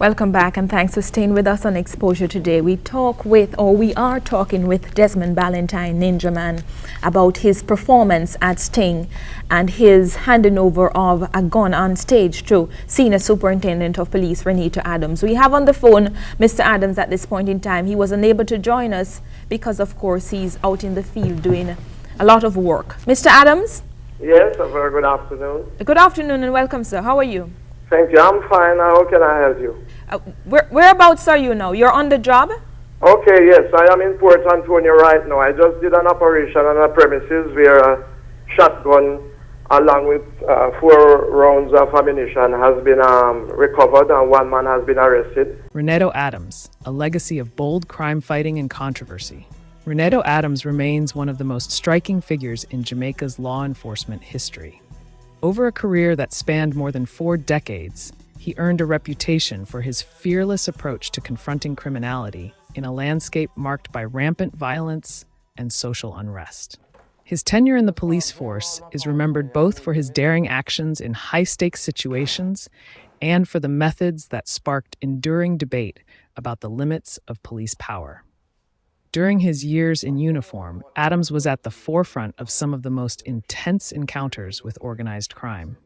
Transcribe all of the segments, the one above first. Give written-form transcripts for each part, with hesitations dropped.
Welcome back, and thanks for staying with us on Exposure today. We are talking with Desmond Ballantyne, Ninjaman, about his performance at Sting and his handing over of a gun on stage to Senior Superintendent of Police Reneto Adams. We have on the phone Mr. Adams at this point in time. He was unable to join us because, of course, he's out in the field doing a lot of work. Mr. Adams? Yes, a very good afternoon. Good afternoon and welcome, sir. How are you? Thank you. I'm fine. How can I help you? Whereabouts are you now? You're on the job? Okay, yes. I am in Port Antonio right now. I just did an operation on a premises where a shotgun along with 4 rounds of ammunition has been recovered and 1 man has been arrested. Reneto Adams, a legacy of bold crime fighting and controversy. Reneto Adams remains one of the most striking figures in Jamaica's law enforcement history. Over a career that spanned more than 4 decades, he earned a reputation for his fearless approach to confronting criminality in a landscape marked by rampant violence and social unrest. His tenure in the police force is remembered both for his daring actions in high-stakes situations and for the methods that sparked enduring debate about the limits of police power. During his years in uniform, Adams was at the forefront of some of the most intense encounters with organized crime.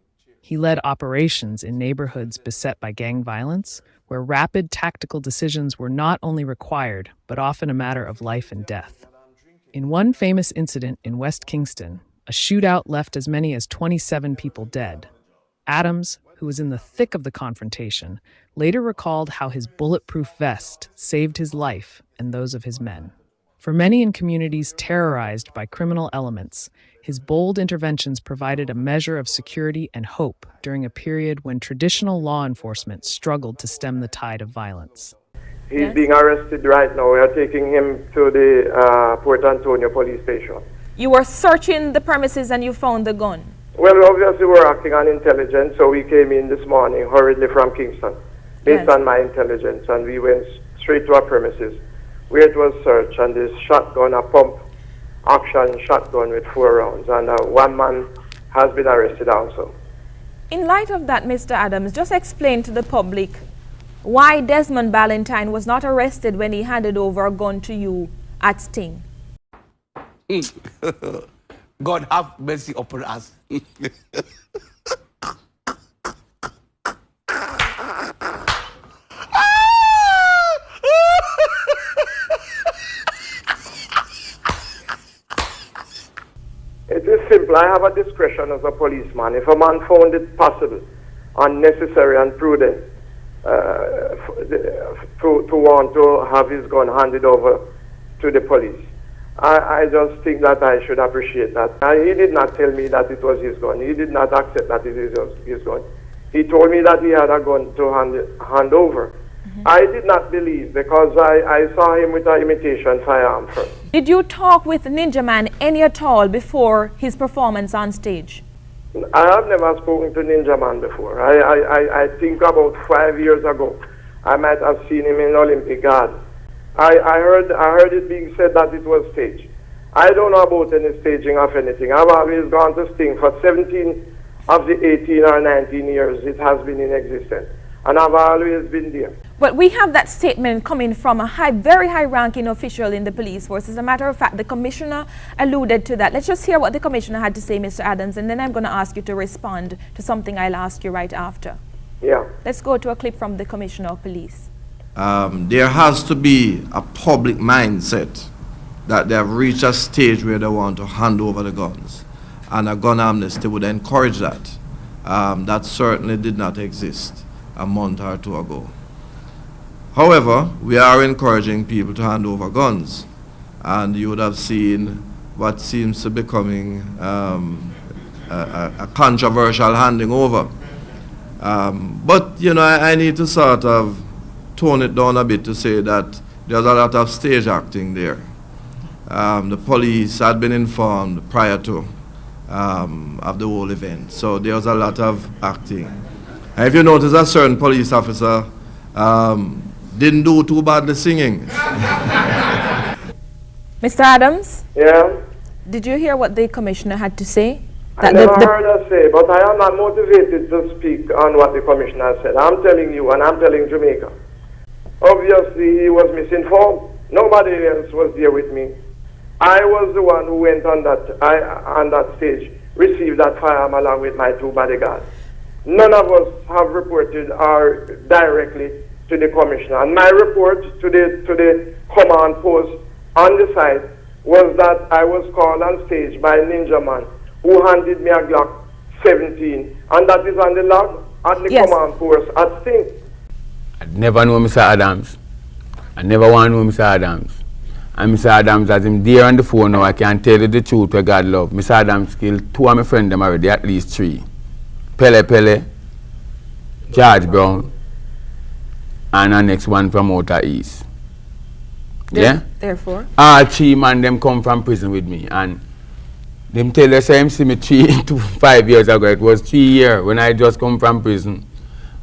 He led operations in neighborhoods beset by gang violence, where rapid tactical decisions were not only required, but often a matter of life and death. In one famous incident in West Kingston, a shootout left as many as 27 people dead. Adams, who was in the thick of the confrontation, later recalled how his bulletproof vest saved his life and those of his men. For many in communities terrorized by criminal elements, his bold interventions provided a measure of security and hope during a period when traditional law enforcement struggled to stem the tide of violence. He's being arrested right now. We are taking him to the Port Antonio police station. You were searching the premises and you found the gun? Well, obviously we're acting on intelligence, so we came in this morning hurriedly from Kingston, based on my intelligence, and we went straight to our premises, where it was searched, and this shotgun, a pump action shotgun with 4 rounds, and 1 man has been arrested also. In light of that, Mr. Adams, just explain to the public why Desmond Ballantyne was not arrested when he handed over a gun to you at Sting. God have mercy upon us. It is simple. I have a discretion as a policeman. If a man found it possible, unnecessary and prudent to want to have his gun handed over to the police, I just think that I should appreciate that. He did not tell me that it was his gun. He did not accept that it was his gun. He told me that he had a gun to hand over. I did not believe, because I saw him with an imitation firearm first. Did you talk with Ninjaman any at all before his performance on stage? I have never spoken to Ninjaman before. I think about 5 years ago, I might have seen him in Olympic Garden. I heard it being said that it was staged. I don't know about any staging of anything. I've always gone to Sting for 17 of the 18 or 19 years it has been in existence. And I've always been there. Well, we have that statement coming from a very high-ranking official in the police force. As a matter of fact, the commissioner alluded to that. Let's just hear what the commissioner had to say, Mr. Adams, and then I'm going to ask you to respond to something I'll ask you right after. Yeah. Let's go to a clip from the commissioner of police. There has to be a public mindset that they have reached a stage where they want to hand over the guns. And a gun amnesty would encourage that. That certainly did not exist a month or 2 ago. However, we are encouraging people to hand over guns, and you would have seen what seems to be becoming a controversial handing over. But, you know, I need to sort of tone it down a bit to say that there's a lot of stage acting there. The police had been informed prior to of the whole event, so there was a lot of acting. And if you notice, a certain police officer Didn't do too bad the singing. Mr. Adams, Yeah? did you hear what the commissioner had to say? I never heard her say, but I am not motivated to speak on what the commissioner said. I'm telling you, and I'm telling Jamaica. Obviously, he was misinformed. Nobody else was there with me. I was the one who went on that stage, received that firearm along with my 2 bodyguards. None of us have reported directly to the commissioner. And my report to the command post on the site was that I was called on stage by Ninjaman, who handed me a Glock 17, and that is on the log at the command post at Sting. I never know Mr. Adams. I never want to know Mr. Adams. And Mr. Adams, as him there on the phone now, I can tell you the truth where God love. Mr. Adams killed 2 of my friends them already, at least 3. Pele, George Brown, and the next one from outer east. Yeah? Therefore? All 3 men them come from prison with me, and them tell us him see me 5 years ago. It was 3 years when I just come from prison.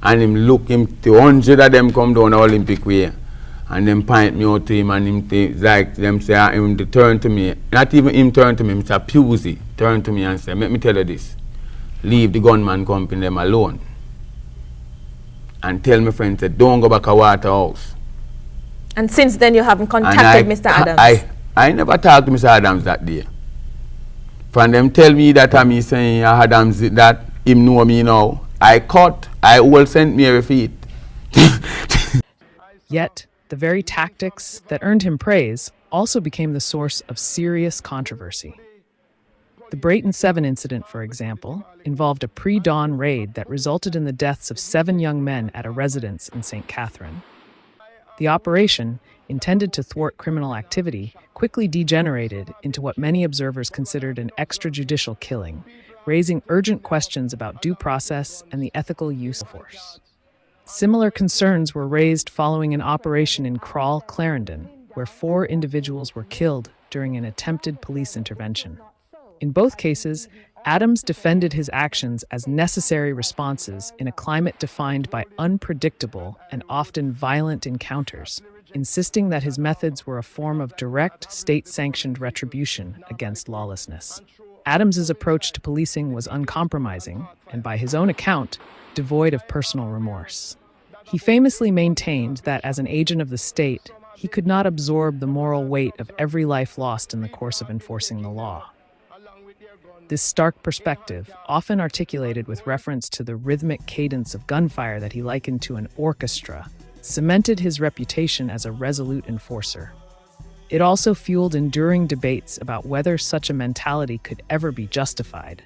And him look him 200 of them come down the Olympic way. And them point me out to him, and him like them say him to turn to me. Not even him turn to me, Mr. Pusey turn to me and say, "Let me tell you this. Leave the gunman company them alone. And tell my friend say, don't go back to Waterhouse." And since then you haven't contacted Mr. Adams? I never talked to Mr. Adams that day. From them tell me that I'm saying Adams that him know me now. I will send me a refit. Yet, the very tactics that earned him praise also became the source of serious controversy. The Braeton 7 incident, for example, involved a pre-dawn raid that resulted in the deaths of 7 young men at a residence in St. Catherine. The operation, intended to thwart criminal activity, quickly degenerated into what many observers considered an extrajudicial killing, raising urgent questions about due process and the ethical use of force. Similar concerns were raised following an operation in Kraal, Clarendon, where 4 individuals were killed during an attempted police intervention. In both cases, Adams defended his actions as necessary responses in a climate defined by unpredictable and often violent encounters, insisting that his methods were a form of direct, state-sanctioned retribution against lawlessness. Adams's approach to policing was uncompromising and, by his own account, devoid of personal remorse. He famously maintained that, as an agent of the state, he could not absorb the moral weight of every life lost in the course of enforcing the law. This stark perspective, often articulated with reference to the rhythmic cadence of gunfire that he likened to an orchestra, cemented his reputation as a resolute enforcer. It also fueled enduring debates about whether such a mentality could ever be justified,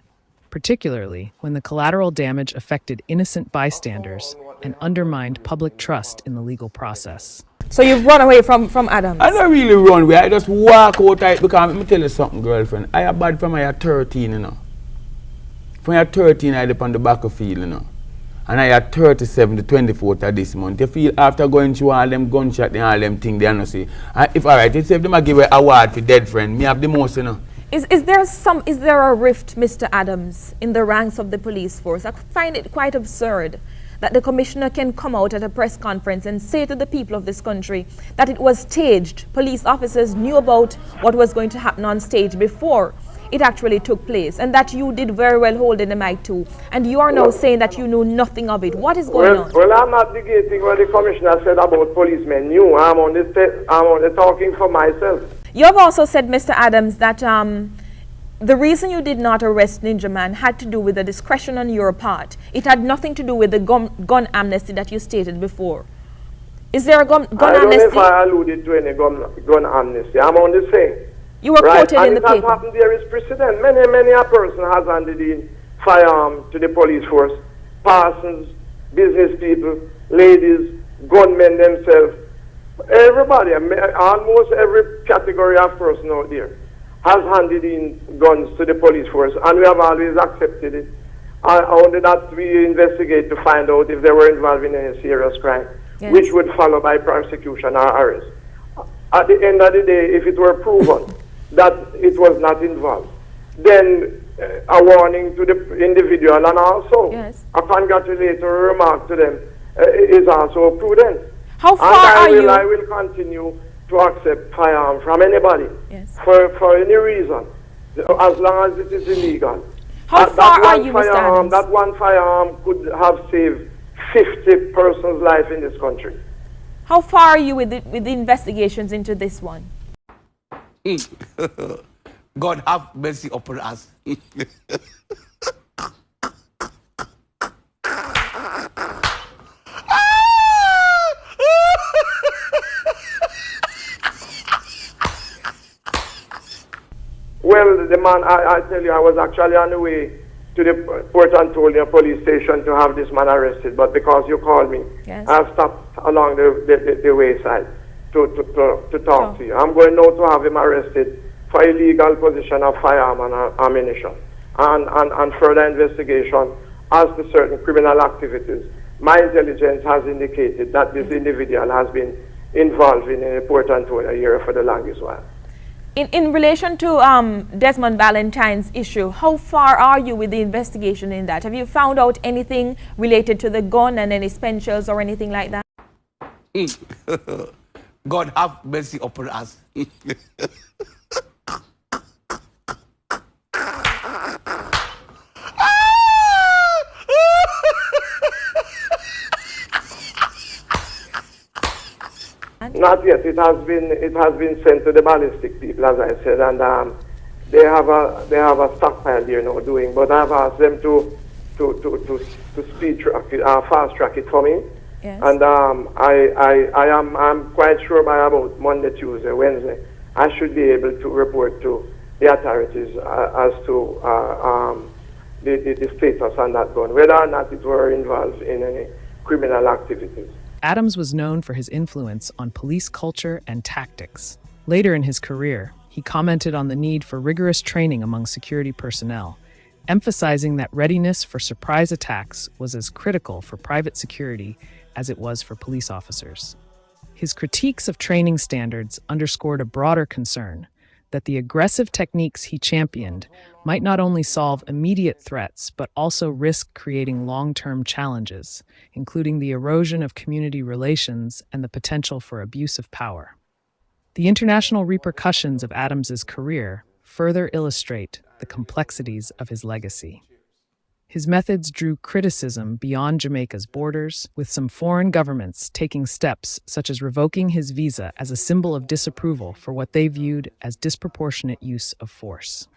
particularly when the collateral damage affected innocent bystanders and undermined public trust in the legal process. So you've run away from Adams? I don't really run away. I just walk out because let me tell you something, girlfriend. I am bad from I 13, you know. From I 13, I live on the battlefield, you know. And I had 37 the 24th of this month. You feel after going through all them gunshot and all them things, they don't say. If alright, if them give an award for dead friend, me have the most, you know. Is there a rift, Mr. Adams, in the ranks of the police force? I find it quite absurd that the commissioner can come out at a press conference and say to the people of this country that it was staged. Police officers knew about what was going to happen on stage before it actually took place, and that you did very well holding the mic too, and you are now saying that you know nothing of it. What is going on? Well, I'm not negating what the commissioner said about policemen knew. I'm only talking for myself. You have also said, Mr. Adams, that the reason you did not arrest Ninjaman had to do with the discretion on your part. It had nothing to do with the gun amnesty that you stated before. Is there a gun amnesty? I don't know if I alluded to any gun amnesty. I'm only saying. You were quoted in the paper. And it has happened, there is precedent. Many a person has handed in firearm to the police force. Persons, business people, ladies, gunmen themselves. Everybody, almost every category of person out there has handed in guns to the police force, and we have always accepted it. Only that we investigate to find out if they were involved in any serious crime, yes, which would follow by prosecution or arrest. At the end of the day, if it were proven that it was not involved, then a warning to the individual, and also, yes, a congratulatory remark to them is also prudent. How far are you? I will continue to accept firearm from anybody Yes. for any reason, as long as it is illegal. How far are you, Mr. Adams? That one firearm could have saved 50 persons' life in this country. How far are you with the investigations into this one? God have mercy upon us. Well, the man, I tell you, I was actually on the way to the Port Antonio police station to have this man arrested, but because you called me, Yes. I stopped along the wayside to talk to you. I'm going now to have him arrested for illegal possession of firearm and ammunition and further investigation as to certain criminal activities. My intelligence has indicated that this individual has been involved in the Port Antonio area for the longest while. In relation to Desmond Valentine's issue, how far are you with the investigation in that? Have you found out anything related to the gun and any spent shells or anything like that? God have mercy upon us. Not yet. It has been sent to the ballistic people, as I said, and they have a stockpile here now doing. But I've asked them to speed track it, fast track it for me. Yes. And I'm quite sure by about Monday, Tuesday, Wednesday, I should be able to report to the authorities as to the status on that gun, whether or not it were involved in any criminal activities. Adams was known for his influence on police culture and tactics. Later in his career, he commented on the need for rigorous training among security personnel, emphasizing that readiness for surprise attacks was as critical for private security as it was for police officers. His critiques of training standards underscored a broader concern that the aggressive techniques he championed might not only solve immediate threats, but also risk creating long-term challenges, including the erosion of community relations and the potential for abuse of power. The international repercussions of Adams's career further illustrate the complexities of his legacy. His methods drew criticism beyond Jamaica's borders, with some foreign governments taking steps such as revoking his visa as a symbol of disapproval for what they viewed as disproportionate use of force.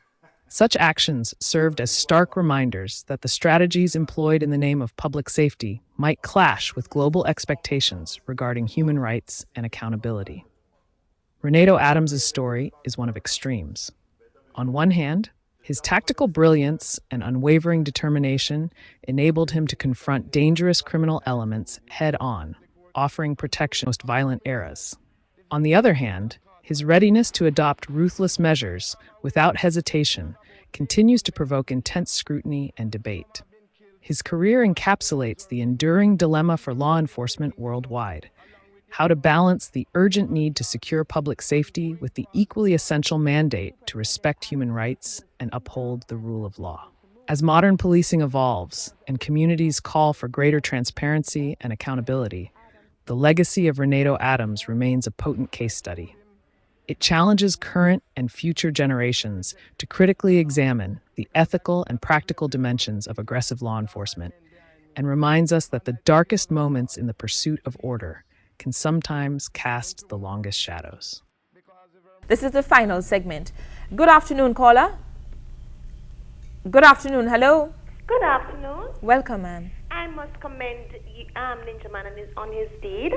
Such actions served as stark reminders that the strategies employed in the name of public safety might clash with global expectations regarding human rights and accountability. Renato Adams's story is one of extremes. On one hand, his tactical brilliance and unwavering determination enabled him to confront dangerous criminal elements head-on, offering protection in most violent eras. On the other hand, his readiness to adopt ruthless measures without hesitation continues to provoke intense scrutiny and debate. His career encapsulates the enduring dilemma for law enforcement worldwide: how to balance the urgent need to secure public safety with the equally essential mandate to respect human rights and uphold the rule of law. As modern policing evolves and communities call for greater transparency and accountability, the legacy of Reneto Adams remains a potent case study. It challenges current and future generations to critically examine the ethical and practical dimensions of aggressive law enforcement, and reminds us that the darkest moments in the pursuit of order can sometimes cast the longest shadows. This is the final segment. Good afternoon, caller. Good afternoon. Hello. Good afternoon. Welcome, ma'am. I must commend Ninjaman on his deed.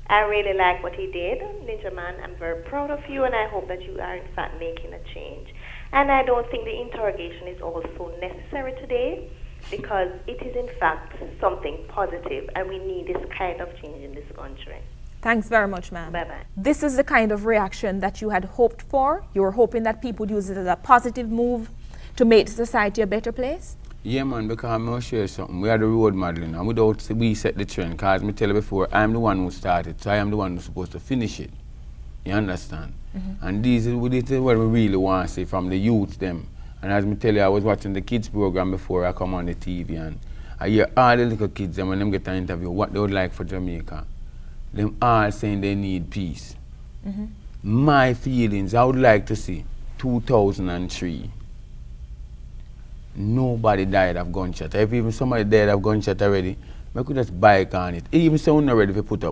I really like what he did. Ninjaman, I'm very proud of you, and I hope that you are in fact making a change. And I don't think the interrogation is also necessary today, because it is in fact something positive, and we need this kind of change in this country. Thanks very much, ma'am. Bye-bye. This is the kind of reaction that you had hoped for? You were hoping that people would use it as a positive move to make society a better place? Yeah, man, because I'm going to share something. We are the road modeling, and without we set the trend, because I tell you before, I'm the one who started, so I am the one who's supposed to finish it. You understand? Mm-hmm. And this is what we really want to see from the youth them. And as I tell you, I was watching the kids program before I come on the TV, and I hear all the little kids, and when them get an interview, what they would like for Jamaica. Them all saying they need peace. My feelings, I would like to see 2003. Nobody died of gunshot. If even somebody died of gunshot already, I could just bike on it. Even so not ready to put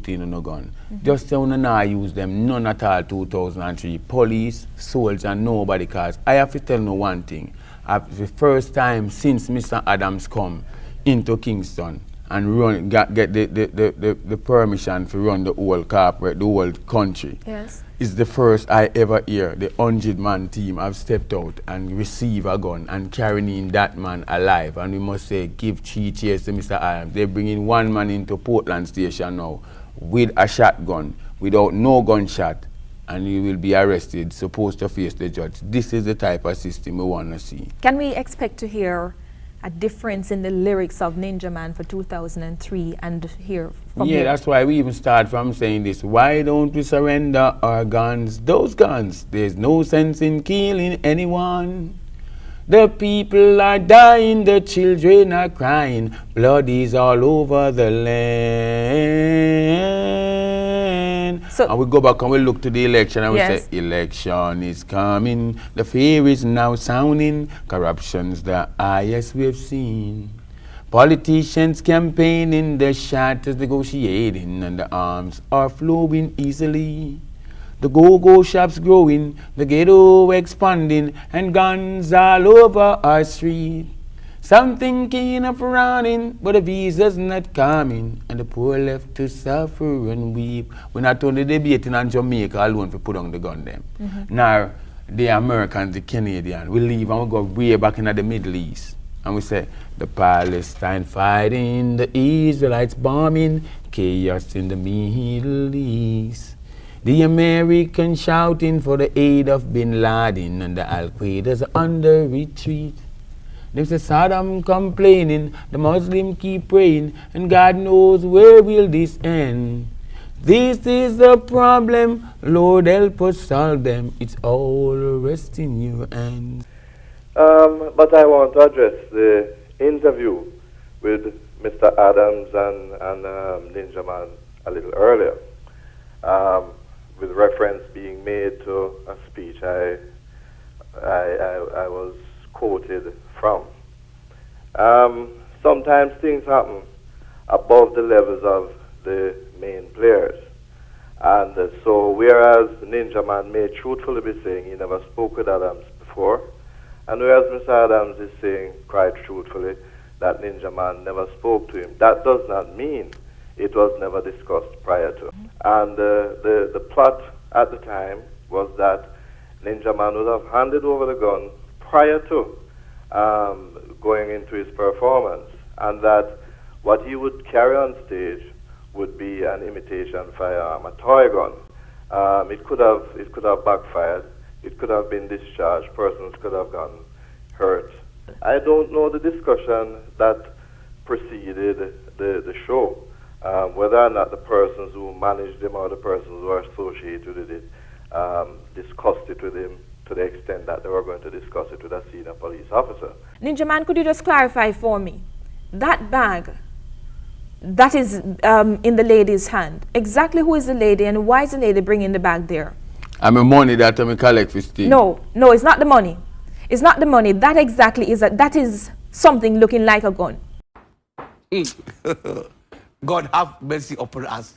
in no gun. Just so not use them, none at all 2003. Police, soldiers, nobody, cause I have to tell you one thing. The first time since Mr. Adams come into Kingston and get the permission to run the whole corporate, the whole country. Yes. It's the first I ever hear the 100-man team have stepped out and receive a gun and carrying in that man alive. And we must say, give 3 cheers to Mr. Adams. They're bringing one man into Portland Station now with a shotgun, without no gunshot, and he will be arrested, supposed to face the judge. This is the type of system we want to see. Can we expect to hear a difference in the lyrics of Ninjaman for 2003 and hear from Yeah, that's why we even start from saying this. Why don't we surrender our guns? Those guns, there's no sense in killing anyone. The people are dying, the children are crying, blood is all over the land. So, and we go back and we look to the election and yes. we say, election is coming, the fear is now sounding, corruption's the highest we've seen. Politicians campaigning, the shatters negotiating, and the arms are flowing easily. The go-go shops growing, the ghetto expanding, and guns all over our street. Some thinking of running, but the visa's not coming, and the poor left to suffer and weep. We're not only debating on Jamaica alone for put on the gun them. Now, the Americans, the Canadians, we leave and we go way back into the Middle East. And we say, the Palestine fighting, the Israelites bombing, chaos in the Middle East. The Americans shouting for the aid of Bin Laden, and the Al-Qaeda's under retreat. They say Saddam complaining, the Muslim keep praying, and God knows where will this end. This is the problem, Lord help us solve them. It's all resting in your hands. But I want to address the interview with Mr. Adams and Ninjaman a little earlier. With reference being made to a speech I was quoted from. Sometimes things happen above the levels of the main players. And so whereas Ninjaman may truthfully be saying he never spoke with Adams before, and whereas Mr. Adams is saying quite truthfully that Ninjaman never spoke to him, that does not mean it was never discussed prior to. And the plot at the time was that Ninjaman would have handed over the gun prior to going into his performance, and that what he would carry on stage would be an imitation firearm, a toy gun. It could have backfired. It could have been discharged. Persons could have gotten hurt. I don't know the discussion that preceded the show. Whether or not the persons who managed him or the persons who are associated with it discussed it with him to the extent that they were going to discuss it with a senior police officer. Ninjaman, could you just clarify for me? That bag that is in the lady's hand, exactly who is the lady and why is the lady bringing the bag there? I'm a money that I collect for Steve. No, it's not the money. It's not the money. That exactly is that is something looking like a gun. God have mercy upon us.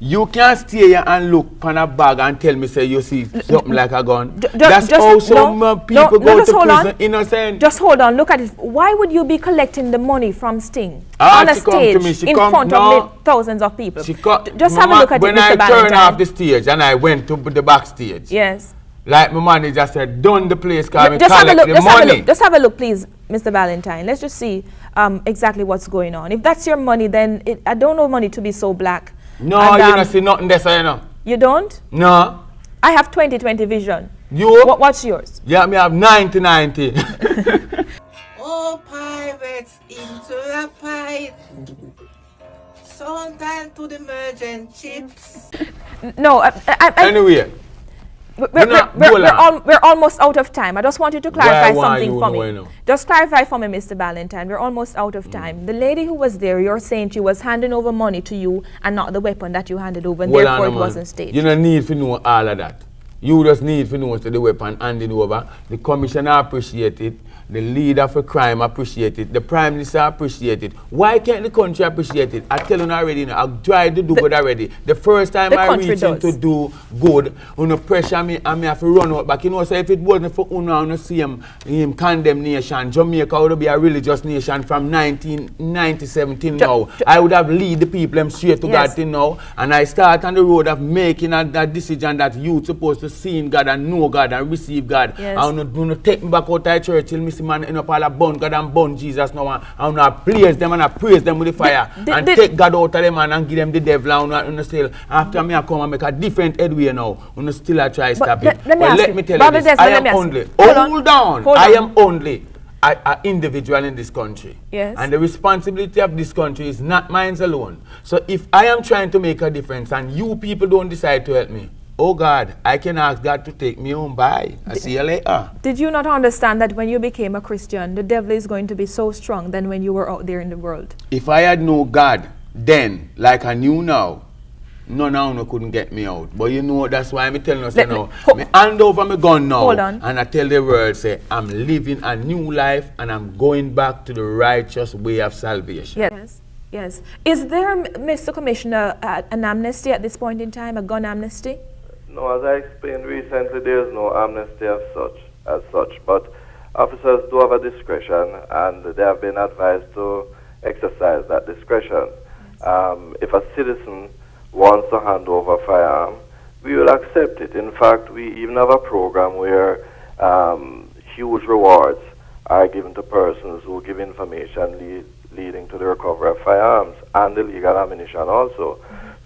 You can't stay here and look on a bag and tell me say you see something like a gun. That's just, how some people go to prison innocent. Just hold on, look at it. Why would you be collecting the money from Sting Ah, on a she come to me, stage she in come- front no. of thousands of people? Just have a look at when it, Mr. I turned Valentine. off the stage and I went to the backstage, Yes. like my manager said, done the place, call me Just have a collect look. the money. Just have a look, please, Mr. Valentine. Let's just see exactly what's going on. If that's your money, then I don't know money to be so black. No, And, you don't see nothing there, so you know. You don't? No. I have 20/20 vision. You? What's yours? Yeah, me have 90/90. Oh, pirates into the pipe. Sometimes to the merchant chips. No, Anyway, we're almost out of time. I just want you to clarify Why something you for know me. I know? Just clarify for me, Mr. Ballantyne. We're almost out of time. The lady who was there, you're saying she was handing over money to you and not the weapon that you handed over, and therefore it wasn't staged. You don't need to know all of that. You just need to know the weapon handing over. The commissioner appreciate it. The leader for crime appreciate it. The prime minister appreciate it. Why can't the country appreciate it? I tell you already, I've tried to do good already. The first time I reach in to do good, under pressure me, and me have to run out back. You know, so if it wasn't for Una see him condemnation, Jamaica would be a religious nation from 1997 till now. I would have lead the people them straight to God till now. And I start on the road of making that decision that youth supposed to see in God and know God and receive God. Yes. I want to take me back out of church till me see man end up all a bun God and bun Jesus now. I want to praise them and I praise them with the fire. And take God out of them and give them the devil. And still, after me I come and make a different headway now. And still I try to stop it. But let me tell you this. I am only, hold on. I am only an individual in this country. Yes. And the responsibility of this country is not mine alone. So if I am trying to make a difference and you people don't decide to help me, oh God, I can ask God to take me home. Bye. I see you later. Did you not understand that when you became a Christian, the devil is going to be so strong than when you were out there in the world? If I had no God then, like I knew now, none of you couldn't get me out. But you know, that's why I'm telling us now. Me hand over my gun now. Hold on. And I tell the world, say, I'm living a new life and I'm going back to the righteous way of salvation. Yes. Yes. Is there, Mr. Commissioner, an amnesty at this point in time, a gun amnesty? No, as I explained recently, there is no amnesty as such, but officers do have a discretion, and they have been advised to exercise that discretion. If a citizen wants to hand over a firearm, we will accept it. In fact, we even have a program where huge rewards are given to persons who give information leading to the recovery of firearms and illegal ammunition also.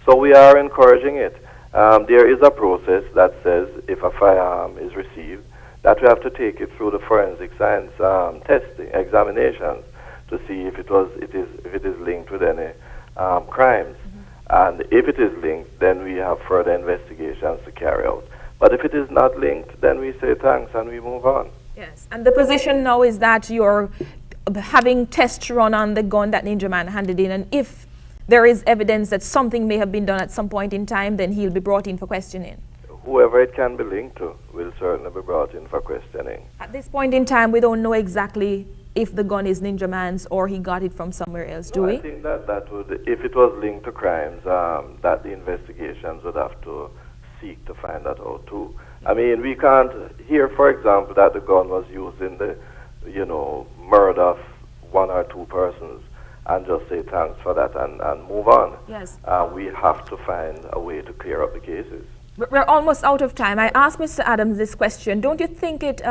So we are encouraging it. There is a process that says if a firearm is received, that we have to take it through the forensic science testing, examinations, to see if it is linked with any crimes. And if it is linked, then we have further investigations to carry out. But if it is not linked, then we say thanks and we move on. Yes. And the position now is that you're having tests run on the gun that Ninjaman handed in, and if there is evidence that something may have been done at some point in time, then he'll be brought in for questioning. Whoever it can be linked to will certainly be brought in for questioning. At this point in time, we don't know exactly if the gun is Ninjaman's or he got it from somewhere else, do we? I think that would, if it was linked to crimes, that the investigations would have to seek to find that out too. I mean, we can't hear, for example, that the gun was used in the, murder of one or two persons and just say thanks for that and move on. Yes. We have to find a way to clear up the cases. We're almost out of time. I asked Mr. Adams this question. Don't you think it,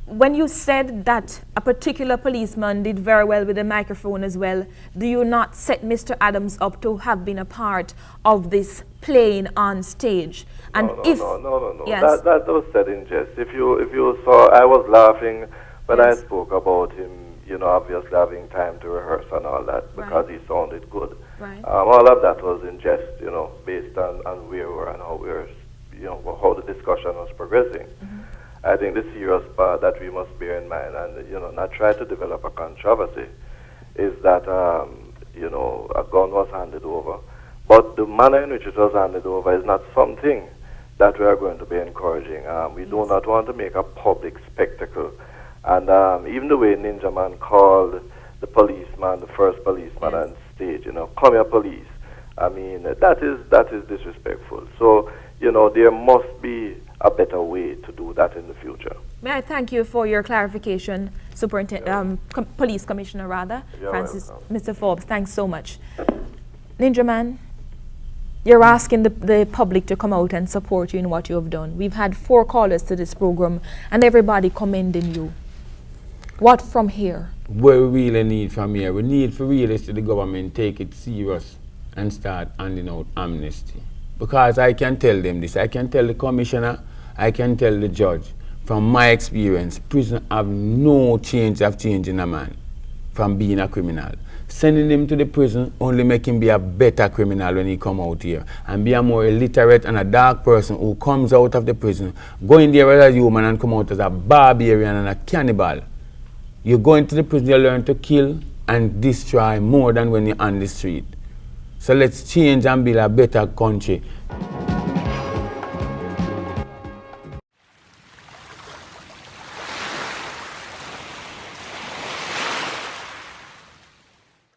when you said that a particular policeman did very well with the microphone as well, do you not set Mr. Adams up to have been a part of this playing on stage? And No. Yes. That was said in jest. If you saw, I was laughing when I spoke about him, obviously having time to rehearse and all that because he sounded good. Right. All of that was in jest, based on where we were and how we were, how the discussion was progressing. I think the serious part that we must bear in mind and, not try to develop a controversy is that, a gun was handed over. But the manner in which it was handed over is not something that we are going to be encouraging. We do not want to make a public spectacle. And even the way Ninjaman called the policeman, the first policeman on stage, come here police. I mean, that is disrespectful. So, there must be a better way to do that in the future. May I thank you for your clarification, Police Commissioner Francis, welcome. Mr. Forbes. Thanks so much. Ninjaman, you're asking the public to come out and support you in what you have done. We've had 4 callers to this program and everybody commending you. What from here? What we really need from here, we need for really to the government take it serious and start handing out amnesty. Because I can tell them this, I can tell the commissioner, I can tell the judge, from my experience, prison have no change of changing a man from being a criminal. Sending him to the prison only make him be a better criminal when he come out here and be a more illiterate and a dark person who comes out of the prison, go in there as a human and come out as a barbarian and a cannibal. You go into the prison, you learn to kill and destroy more than when you're on the street. So let's change and build a better country.